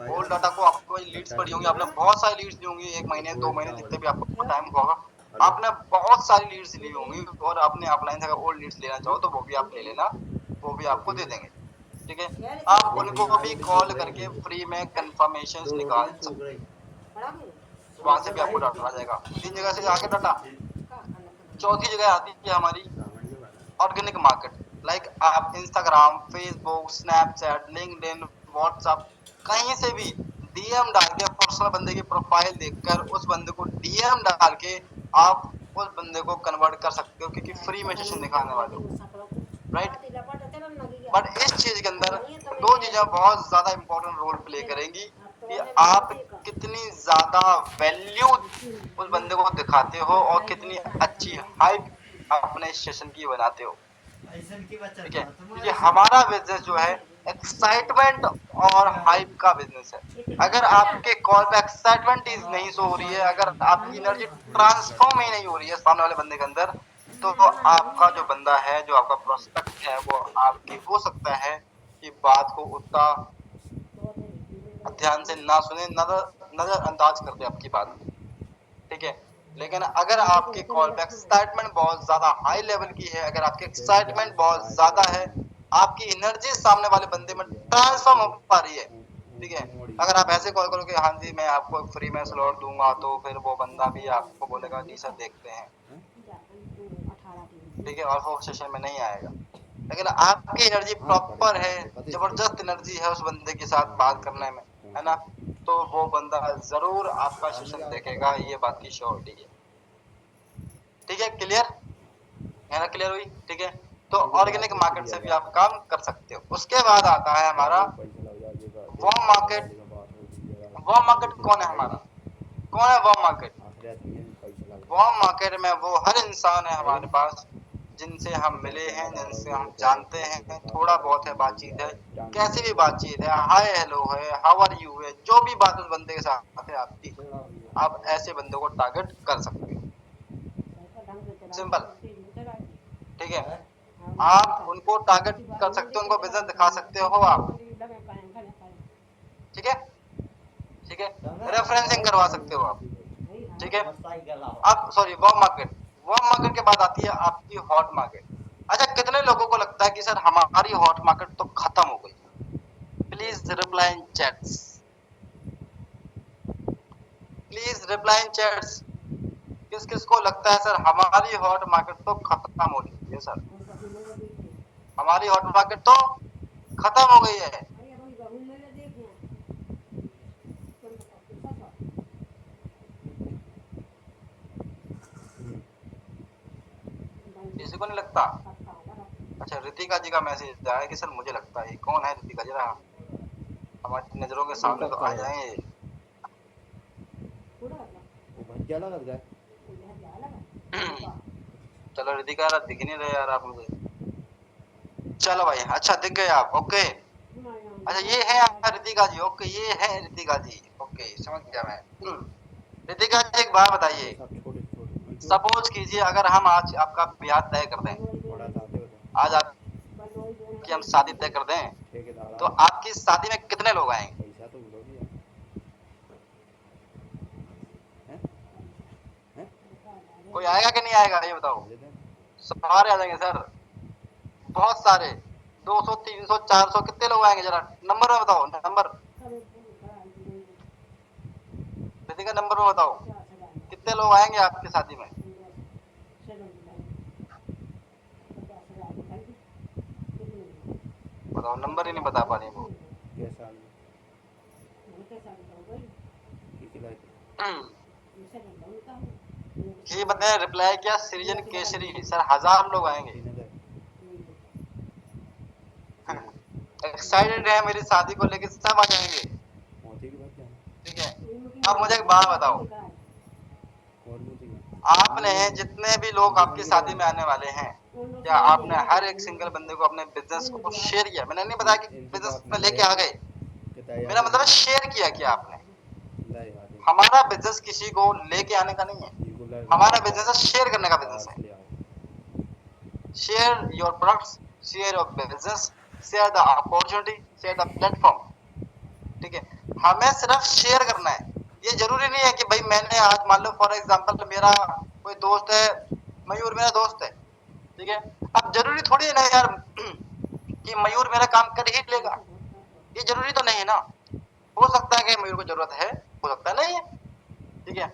ओल्ड डाटा को, आपको लीड्स पड़ी होंगी, आपने बहुत सारी लीड्स ली होंगी, 1 महीने 2 महीने जितने भी आपको टाइम होगा आपने बहुत सारी लीड्स ली होंगी, और अपने अपलाइन से अगर ओल्ड लीड्स लेना चाहो तो वो भी आप ले लेना, वो भी आपको दे देंगे। ठीक है, आप उनको भी कॉल करके फ्री में कंफर्मेशंस निकाल सकते हैं, वहां से भी आपको डाटा आ जाएगा। 3 जगह से आके डाटा, चौथी जगह आती है हमारी ऑर्गेनिक मार्केट, लाइक आप Instagram, Facebook, Snapchat, LinkedIn, WhatsApp, कहीं से भी डीएम डाल के पर्सनल बंदे की प्रोफाइल देखकर उस बंदे को डीएम डाल के आप उस बंदे को कन्वर्ट कर सकते हो, क्योंकि फ्री में सेशन दिखाने वाले हो, राइट। बट इस चीज के अंदर 2 चीजें बहुत ज्यादा इंपॉर्टेंट रोल प्ले करेंगी कि आप कितनी ज्यादा वैल्यू उस बंदे को दिखाते हो और कितनी अच्छी हाइप अपने सेशन की बनाते हो। ठीक है, क्योंकि हमारा बिजनेस जो है एक्साइटमेंट और हाइप का बिजनेस है। अगर आपके कॉल पे एक्साइटमेंट नहीं शो हो रही है, अगर आपकी एनर्जी ट्रांसफॉर्म ही नहीं हो रही है सामने वाले बंदे के अंदर, तो आपका जो बंदा है, जो आपका प्रोस्पेक्ट है, वो आपकी हो सकता है कि बात को उतना ध्यान से ना सुने, नजरअंदाज कर दे आपकी बात। ठीक है, लेकिन अगर आपके कॉल पे एक्साइटमेंट बहुत ज्यादा हाई लेवल की है, अगर आपकी एक्साइटमेंट बहुत ज्यादा है, आपकी एनर्जी सामने वाले बंदे में ट्रांसफॉर्म हो पा रही है, ठीक है, अगर आप ऐसे कॉल करोगे हाँ जी मैं आपको फ्री में स्लॉट दूंगा, तो फिर वो बंदा भी आपको बोलेगा जी सर देखते हैं, ठीक है, और वो सेशन में नहीं आएगा। लेकिन आपकी एनर्जी प्रॉपर है, जबरदस्त एनर्जी है उस बंदे के साथ बात करने में, है ना, तो वो बंदा जरूर आपका सेशन देखेगा, ये बात की श्योरिटी है। ठीक है, क्लियर है ना? क्लियर हुई? ठीक है, तो ऑर्गेनिक मार्केट से भी आप काम कर सकते हो। उसके बाद आता है हमारा वार्म मार्केट। वार्म मार्केट कौन है हमारा? कौन है वार्म मार्केट? वार्म मार्केट में वो हर इंसान है हमारे पास जिनसे हम मिले हैं, जिनसे हम जानते हैं, थोड़ा बहुत है बातचीत है, कैसी भी बातचीत है, हाय हेलो है, हाउ आर यू है, जो भी बात उस बंदे के साथ है आपकी, आप ऐसे बंदों को टारगेट कर सकते हो। सिंपल। ठीक है, आप उनको टारगेट कर सकते हो, उनको बिजनेस दिखा सकते हो आप। ठीक है, ठीक है, रेफरेंसिंग करवा सकते हो आप। ठीक है, अब sorry, warm market. Warm market के बाद आती है आपकी हॉट मार्केट। अच्छा, कितने लोगों को लगता है कि सर हमारी हॉट मार्केट तो खत्म हो गई? Please reply in chats, please reply in chats. किस किस को लगता है सर हमारी हॉट मार्केट तो खत्म हो गई है? सर हमारी हॉट मार्केट तो खत्म हो गई है। किसी को नहीं लगता? अच्छा, रितिका जी का मैसेज आया कि सर मुझे लगता है। कौन है रितिका? जरा हमारी नजरों के सामने तो आ जाए। चलो रितिका यार, दिख नहीं रहे यार आप मुझे। चलो भाई, अच्छा दिख गए आप, ओके। अच्छा, ये है आपका रितिका जी, ओके, ये है रितिका जी, ओके, समझ गया मैं। रितिका जी, एक बात बताइए, सपोज कीजिए अगर हम आज आपका ब्याह तय कर दें, आज आपकी हम शादी तय कर दें, तो आपकी शादी में कितने लोग आएंगे? कोई आएगा कि नहीं आएगा, ये बताओ। सारे आ जाएंगे सर, बहुत सारे। 200, 300, 400, कितने लोग आएंगे? जरा नंबर में बताओ, नंबर। रितिका, नंबर में बताओ, कितने लोग आएंगे आपकी शादी में? बताओ, नंबर ही नहीं बता पा रही वो। ये बताए, रिप्लाई किया सृजन केसरी, सर 1000 लोग आएंगे। एक्साइटेड है मेरी शादी को लेकर, सब आ जाएंगे। ठीक है, अब मुझे एक बात बताओ, आपने जितने भी लोग आपकी शादी में आने वाले हैं, क्या आपने हर एक सिंगल बंदे को अपने बिजनेस को शेयर किया? मैंने नहीं बताया कि बिजनेस में लेके आ गए, मेरा मतलब है शेयर किया क्या आपने? हमारा बिजनेस किसी को लेके आने का नहीं है, हमारा बिजनेस है शेयर करने का बिजनेस है। Share your products, share your business, share the opportunity, share the platform. ठीक है, हमें सिर्फ शेयर करना है। ये जरूरी नहीं है कि भाई मैंने आज, मान लो फॉर एग्जांपल, मेरा कोई दोस्त है, मयूर मेरा दोस्त है, ठीक है, अब जरूरी थोड़ी है ना यार कि मयूर मेरा काम कर ही लेगा, ये जरूरी तो नहीं है ना। हो सकता है कि मयूर को जरूरत है, हो सकता है नहीं है। ठीक है,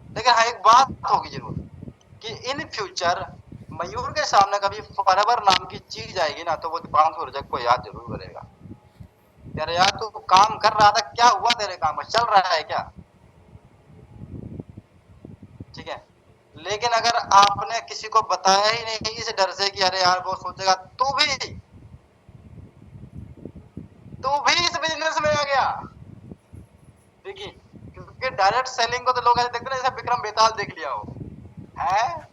लेकिन हाँ, एक बात होगी जरूर कि इन फ्यूचर मयूर के सामने कभी फॉरएवर नाम की चीज आएगी ना, तो वो दीपांशु रजक को याद जरूर करेगा। यार यार, तू काम कर रहा था, क्या हुआ तेरे काम में, चल रहा है क्या? ठीक है, लेकिन अगर आपने किसी को बताया ही नहीं इस डर से कि अरे यार वो सोचेगा तू भी इस बिजनेस में आ गया। देखिए, क्योंकि डायरेक्ट सेलिंग को तो लोग ऐसे देखते हैं जैसे विक्रम बेताल देख लिया हो, है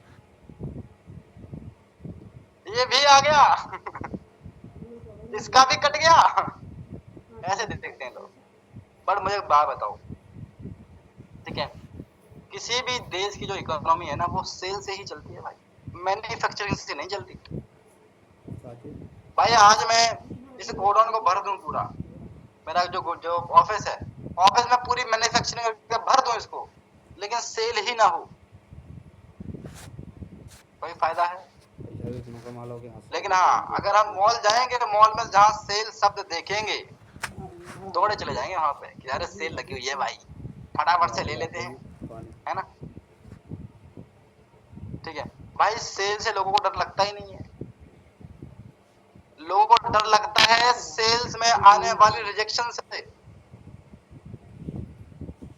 ये भी आ गया इसका भी कट गया, ऐसे देखते हैं लोग। पर मुझे एक बात बताओ, ठीक है, किसी भी देश की जो इकोनॉमी है ना, वो सेल से ही चलती है भाई, मैन्युफैक्चरिंग से नहीं चलती। भाई आज मैं इस गोडाउन को भर दूं पूरा, मेरा जो ऑफिस है, ऑफिस में पूरी मैन्युफैक्चरिंग भर दूं इसको, लेकिन सेल ही ना हो, कोई फायदा है? लेकिन हाँ, अगर हम मॉल जाएंगे तो मॉल में जहाँ सेल शब्द देखेंगे, दौड़े चले जाएंगे वहां पे कि अरे सेल लगी हुई है भाई, फटाफट से ले लेते हैं, है ना? ठीक है भाई, सेल से लोगों को डर लगता ही नहीं है। लोगों को डर लगता है सेल्स में आने वाली रिजेक्शन से।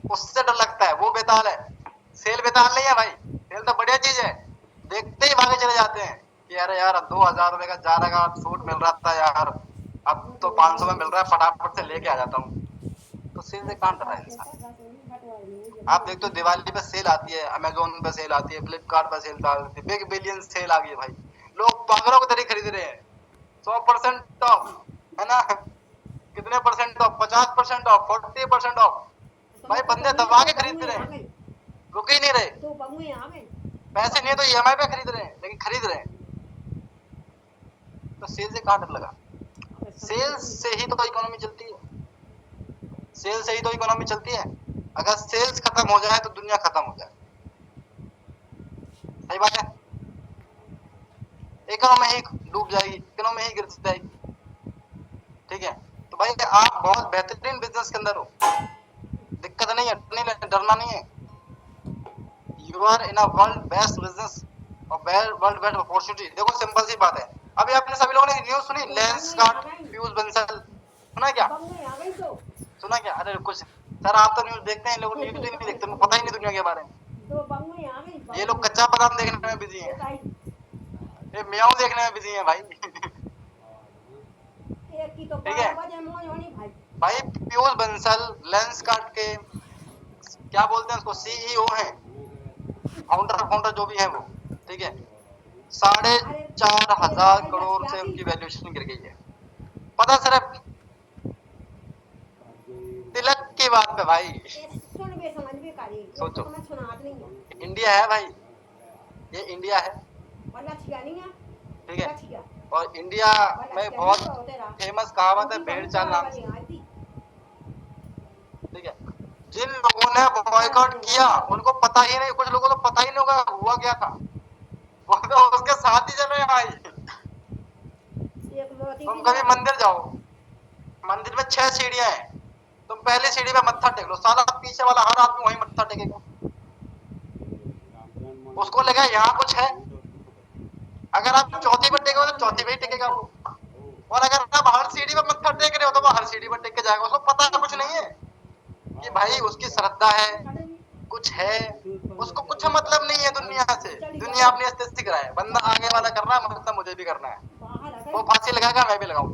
उससे डर लगता है, वो बेताल है। सेल बेताल नहीं है भाई, सेल तो बढ़िया चीज है, देखते ही भागे चले जाते हैं कि अरे यार 2000 रुपए का जारा का सूट मिल रहा था यार, अब तो 500 में मिल रहा है, फटाफट से लेके आ जाता हूँ। तो सेल से कहाँ डर रहा है इंसान। आप देखते हो दिवाली पे सेल आती है, अमेजोन पे सेल आती है, फ्लिपकार्ट पे सेल आती है, बिग बिलियन सेल आ गई है भाई, लोग पागलों की तरह खरीद रहे हैं। 100% ऑफ है ना, कितने परसेंट ऑफ, 50% ऑफ, 40% ऑफ। भाई बंदे दबा के खरीद रहे हैं, रुक ही नहीं रहे, पैसे नहीं है तो ईएमआई पे खरीद रहे हैं, लेकिन खरीद रहे हैं। तो सेल से कहाँ डर लगा। सेल से ही तो इकोनॉमी चलती है, सेल से ही तो इकोनॉमी चलती है। अगर सेल्स खत्म हो जाए तो दुनिया खत्म हो जाए, सही बात है। इकोनॉमी ही डूब जाएगी, इकोनॉमी ही गिर जाएगी, ठीक है। तो भाई आप बहुत बेहतरीन बिजनेस के अंदर हो, दिक्कत नहीं है, डरना नहीं है। You are in a world best business और वर्ल्ड बेस्ट अपॉर्चुनिटी। देखो सिंपल सी बात है, अभी आपने सभी लोगों ने न्यूज सुनी, लेंसकार्ट पीयूष बंसल, सुना क्या, सुना क्या? अरे कुछ सर आप तो न्यूज देखते हैं, लोग न्यूज ही नहीं देखते, उनको पता ही नहीं दुनिया के बारे में। ये लोग कच्चा बादाम देखने में बिजी हैं, ये म्याऊ देखने में बिजी हैं भाई। ठीक है भाई, पीयूष बंसल लेंसकार्ट के क्या बोलते हैं उसको, सीईओ हैं, फाउंडर जो भी है वो, ठीक है। 4,500 करोड़ से उनकी वैल्यूएशन गिर गई है, पता सिर्फ तिलक की बात पे भाई। सोचो, इंडिया है भाई, ये इंडिया है, ठीक है। और इंडिया में बहुत फेमस कहावत है भेड़ चाल नाम से, ठीक है। जिन लोगों ने बॉयकॉट किया उनको पता ही नहीं, कुछ लोगों को पता ही नहीं होगा हुआ क्या था, वो तो उसके साथ ही चल रहे हैं भाई। तुम कभी मंदिर जाओ, मंदिर में 6 सीढ़ियां हैं, तुम पहली सीढ़ी पे मत्था टेक लो, साला पीछे वाला हर आदमी वहीं मत्था टेकेगा, उसको लगा यहाँ कुछ है। अगर आप चौथी पर टेकोगे तो चौथी पे ही टेकेगा वो, और अगर आप हर सीढ़ी पर मत्था टेक रहे हो तो वो हर सीढ़ी पर टेक के जाएगा, उसको पता कुछ नहीं है कि भाई उसकी श्रद्धा है, कुछ है, उसको कुछ मतलब नहीं है दुनिया से। दुनिया अपनी अस्तित्व कर रहा है, बंदा आगे वाला कर रहा है, मतलब मुझे भी करना है, वो फांसी लगाएगा मैं भी लगाऊं,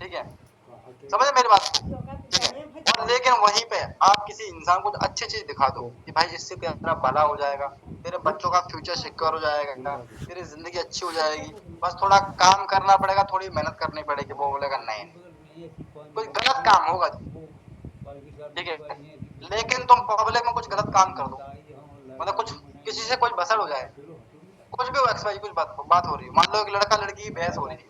ठीक है, समझे मेरी बात, ठीक है। और लेकिन वहीं पे आप किसी इंसान को अच्छी चीज दिखा दो कि भाई इससे तेरा भला हो जाएगा, तेरे बच्चों का फ्यूचर सिक्योर हो जाएगा, तेरी जिंदगी अच्छी हो जाएगी, बस थोड़ा काम करना पड़ेगा, थोड़ी मेहनत करनी पड़ेगी, वो बोलेगा नहीं, कोई गलत काम होगा, ठीक है। लेकिन तुम पब्लिक में कुछ गलत काम कर दो, मतलब कुछ किसी से कुछ बसड़ हो जाए, कुछ भी एक्स वाई कुछ बात हो रही है, मान लो एक लड़का लड़की की बहस हो रही है,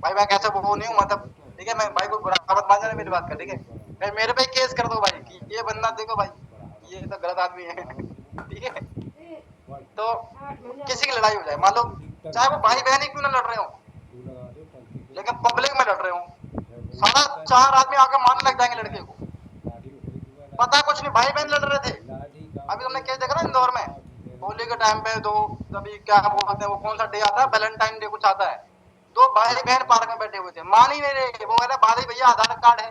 भाई मैं कैसे वो नहीं हूँ, मतलब ठीक है, मैं भाई को बुरा मत मान जाना मेरी बात का, ठीक है, भाई मेरे पे केस कर दो भाई कि ये बंदा देखो भाई ये तो गलत आदमी है, ठीक है। तो किसी की लड़ाई हो जाए, मान लो चाहे वो भाई बहन ही क्यों ना लड़ रहे हो, लेकिन पब्लिक में लड़ रहे हो, सारा 4 आदमी आकर मारने लग जाएंगे लड़के को, पता कुछ नहीं, भाई बहन लड़ रहे थे। अभी तुमने केस देखा ना इंदौर में, होली के टाइम पे तो कभी क्या बोलते हैं, वो कौन सा डे आता है, वैलेंटाइन डे कुछ आता है, तो भाई बहन पार्क में बैठे हुए थे, मान ही नहीं रहे, वो कहते बाधी भैया आधार कार्ड है,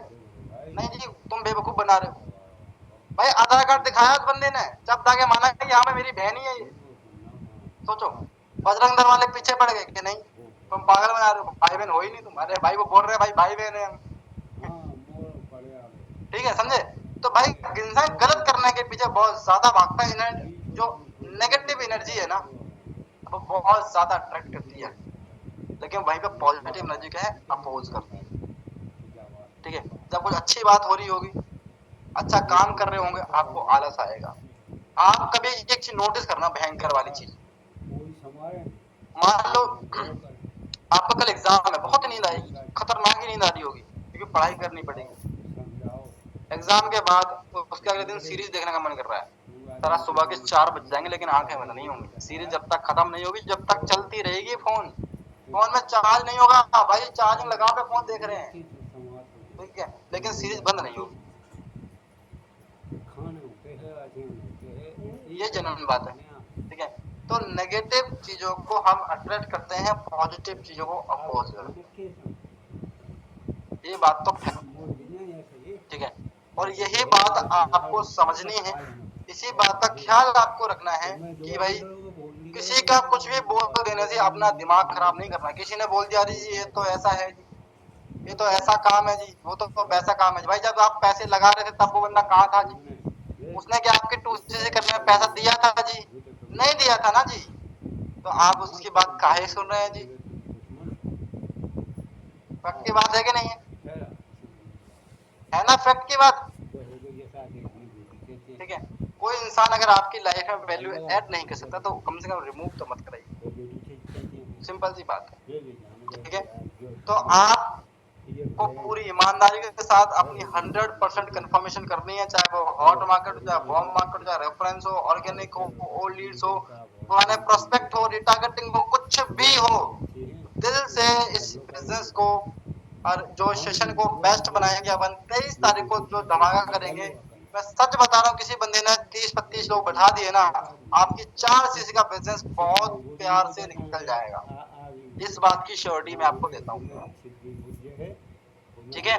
नहीं जी तुम बेवकूफ बना रहे हो, भाई आधार कार्ड दिखाया उस बंदे ने, जब जाके माना कि यहाँ पे मेरी बहन ही है ये। सोचो, बजरंग दल वाले पीछे पड़ गए कि नहीं तुम पागल बना रहे हो, भाई बहन हो ही नहीं तुम, अरे भाई वो बोल रहे भाई भाई बहन है हम, ठीक है, समझे। तो भाई इंसान गलत करने के पीछे बहुत ज्यादा भागता है, जो नेगेटिव एनर्जी है ना वो बहुत ज्यादा अट्रैक्ट करती है, लेकिन वहीं पे पॉजिटिव एनर्जी क्या है, अपोज करती है, ठीक है। जब कुछ अच्छी बात हो रही होगी, अच्छा काम कर रहे होंगे, आपको आलस आएगा। आप कभी एक चीज नोटिस करना, भयंकर वाली चीज, मान लो आपका कल एग्जाम है, बहुत नींद आएगी, खतरनाक ही नींद आ रही होगी क्योंकि पढ़ाई करनी पड़ेगी, एग्जाम के बाद उसके अगले दिन सीरीज देखने का मन कर रहा है, सारा सुबह के 4 बज जाएंगे लेकिन आंखें बंद नहीं होंगी, सीरीज जब तक खत्म नहीं होगी, जब तक चलती रहेगी, फोन में चार्ज नहीं होगा, भाई चार्जिंग लगा के फोन देख रहे हैं, ठीक है, लेकिन सीरीज बंद नहीं होगी, ये जेन्युइन बात है, ठीक है। तो नेगेटिव चीजों को हम अट्रैक्ट करते हैं, पॉजिटिव चीजों को अपोज करते हैं, ये बात तो ठीक है। और यही बात आपको समझनी है, इसी बात का ख्याल आपको रखना है कि भाई किसी का कुछ भी बोल देने से अपना दिमाग खराब नहीं करना। किसी ने बोल दिया जी ये तो ऐसा है जी, ये तो ऐसा काम है जी, वो तो वैसा काम है जी। भाई जब आप पैसे लगा रहे थे तब वो बंदा कहाँ था जी? उसने क्या आपके टूसी से करने में पैसा दिया था जी? नहीं दिया था ना जी, तो आप उसकी बात काहे सुन रहे हैं जी? फैक्ट की बात है कि नहीं है ना? फैक्ट की बात, ठीक है। कोई इंसान अगर आपकी लाइफ में वैल्यू ऐड नहीं कर सकता तो कम से कम रिमूव तो मत कराइए, सिंपल सी बात है, ठीक है। तो आप को पूरी ईमानदारी के साथ अपनी 100% कंफर्मेशन करनी है, चाहे वो हॉट मार्केट हो, चाहे वार्म मार्केट हो, चाहे रेफरेंस हो, ऑर्गेनिक हो, ओल्ड लीड्स हो, पुराने प्रोस्पेक्ट हो, रिटारगेटिंग हो, कुछ भी हो, दिल से इस बिजनेस को और जो सेशन को बेस्ट बनाएंगे। अपन 23 तारीख को जो धमाका करेंगे, मैं सच बता रहा हूँ, किसी बंदे ने 30-35 लोग बैठा दिए ना, आपकी 4 सीसी का बिजनेस बहुत प्यार से निकल जाएगा, इस बात की श्योरिटी मैं आपको देता हूँ, ठीक है।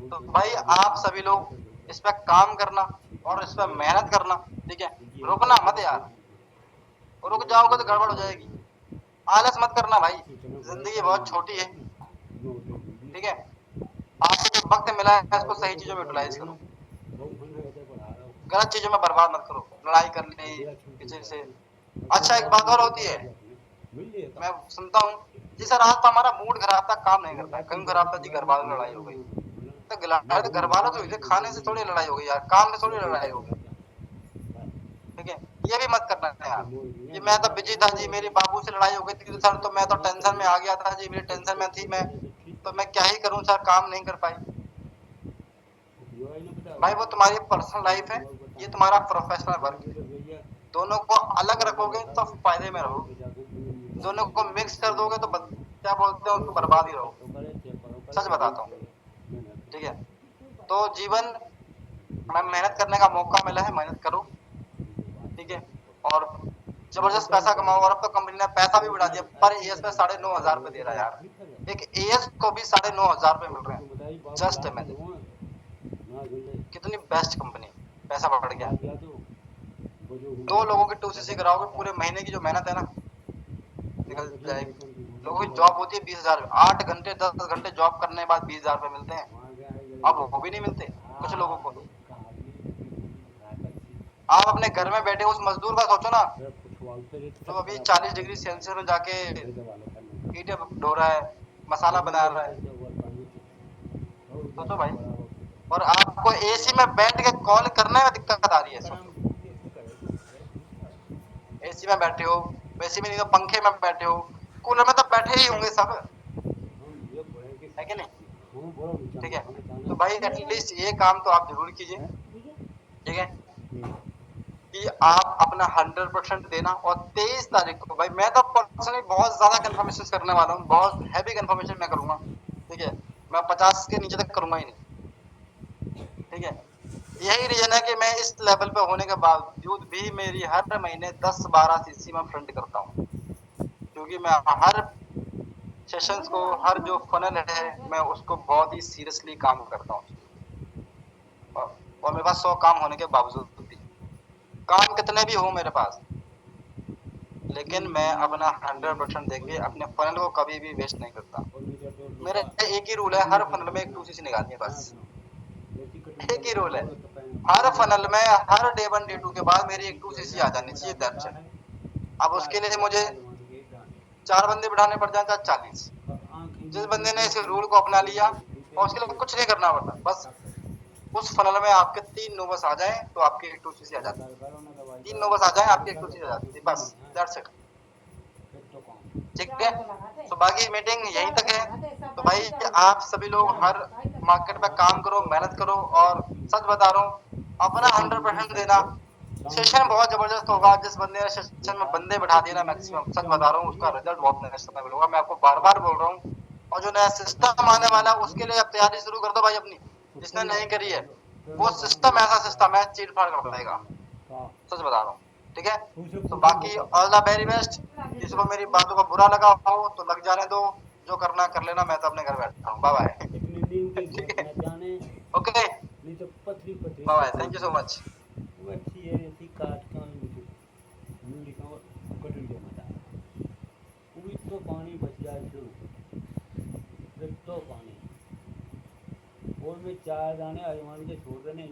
तो भाई आप सभी लोग इस पर काम करना और इस पर मेहनत करना, ठीक है। रुकना मत यार, रुक जाओगे तो गड़बड़ हो जाएगी। आलस मत करना भाई, जिंदगी बहुत छोटी है, ठीक है। आपको जो वक्त मिला है इसको सही चीजों में यूटिलाइज करो, गलत चीजों में बर्बाद मत करो, लड़ाई कर ली किसी से। अच्छा एक बात और होती है, मैं सुनता हूँ जी सर आज तो हमारा मूड खराब था, काम नहीं करता। क्यों खराब था जी? घर वालों लड़ाई हो गई, तो घर वालों तो इसे खाने से थोड़ी लड़ाई हो गई यार, काम में थोड़ी लड़ाई हो गई, ठीक है। ये भी मत करना है यार, ये मैं तो बिजी था जी, मेरी बाबू से लड़ाई हो गई थी सर, तो मैं तो टेंशन में आ गया था जी, मेरी टेंशन में थी मैं, तो मैं क्या ही करूं सर, काम नहीं कर पाई। भाई वो तुम्हारी पर्सनल लाइफ है, ये तुम्हारा प्रोफेशनल वर्क है, दोनों को अलग रखोगे तो फायदे में रहोगे, दोनों को मिक्स कर दोगे तो क्या बोलते हैं उसको, बर्बाद ही रहोगे, सच बताता हूँ, ठीक है। तो जीवन में मेहनत करने का मौका मिला है, मेहनत करो, ठीक है। और जबरदस्त पैसा कमाओ, और अब तो कंपनी ने पैसा भी बढ़ा दिया, पर एएस पे 9,500 रुपए दे रहा है यार, एक एएस को भी 9,500 रुपए मिल रहे हैं, जस्ट इमेजिन, कितनी बेस्ट कंपनी, पैसा बढ़ गया। 2 लोगों की 2cc कराओगे, पूरे महीने की जो मेहनत है ना निकल जाएगी। लोगों की जॉब होती है 20,000, 8 घंटे 10 घंटे जॉब करने के बाद 20,000 रुपए मिलते हैं, अब वो भी नहीं मिलते कुछ लोगों को। आप अपने घर में बैठे उस मजदूर का सोचो ना, जो अभी 40 डिग्री सेल्सियस में जाके ईंटें ढो रहा है, मसाला बना रहा है, सोचो भाई। और आपको एसी में बैठ के कॉल करने में दिक्कत आ रही है, सोचो एसी में बैठे हो, वैसे भी नहीं तो पंखे में बैठे हो, कूलर में तो बैठे ही होंगे सब, है कि नहीं, ठीक है। तो भाई एटलीस्ट ये काम तो आप जरूर कीजिए, ठीक है, कि आप अपना 100% देना। और 23 तारीख को भाई मैं तो पर्सनली बहुत ज्यादा कंफर्मेशन करने वाला हूँ, बहुत हैवी कंफर्मेशन मैं करूंगा, ठीक है। मैं 50 के नीचे तक करूंगा ही नहीं, ठीक है। यही रीजन है कि मैं इस लेवल पे होने के बावजूद भी मेरी हर महीने 10-12 सीसी में फ्रंट करता हूँ, क्योंकि मैं हर सेशंस को, हर जो फनल है मैं उसको बहुत ही सीरियसली काम करता हूँ, और मेरे पास 100 काम होने के बावजूद भी, काम कितने भी हो मेरे पास, लेकिन मैं अपना 100% देके अपने फनल को कभी भी वेस्ट नहीं करता। मेरा एक ही रूल है, हर फनल में एक 2cc निकालनी है, बस एक ही रूल है, हर फनल में हर डे 1 डे 2 के बाद मेरी एक 2cc आ जानी चाहिए, दैट्स इट। अब उसके लिए मुझे 4 बंदे बिठाने पड़ जाए चाहे 40, जिस बंदे ने इस रूल को अपना लिया और उसके लिए कुछ नहीं करना पड़ता, बस उस फनल में आपके 3 नोबस आ जाएं तो आपकी एक 2cc आ जाती है, 3 नोबस आ जाएं आपकी एक 2cc आ जाती है, बस दैट्स इट, ठीक है। तो बाकी मीटिंग यहीं तक है। तो भाई आप सभी लोग हर मार्केट पे काम करो, मेहनत करो, और सच बता रहा हूँ अपना 100% देना। सेशन बहुत जबरदस्त होगा, जिस बंदे ने सेशन में बंदे बैठा दिए ना मैक्सिमम, सच बता रहा हूँ उसका रिजल्ट बहुत नेक्स्ट समय मिलेगा, मैं आपको बार बार बोल रहा हूँ। और जो नया सिस्टम आने वाला है उसके लिए अब तैयारी शुरू कर दो भाई अपनी, जिसने नहीं करी है वो सिस्टम ऐसा सिस्टम है चीर फाड़ कर देगा, सच बता रहा हूँ, ठीक है। तो बाकी ऑल द वेरी बेस्ट। किसी को मेरी बातों का बुरा लगा हो तो लग जाने दो, जो करना कर लेना, मैं तो अपने घर बैठता हूँ, बाय बाय, ठीक है, okay. Bye, thank you so much. वो अच्छी है ऐसी काट का यूँ लिखा हुआ कटोरी मता वो तो पानी बच जाए तो पानी और मैं 4 दाने अजवाइन के छोड़ देने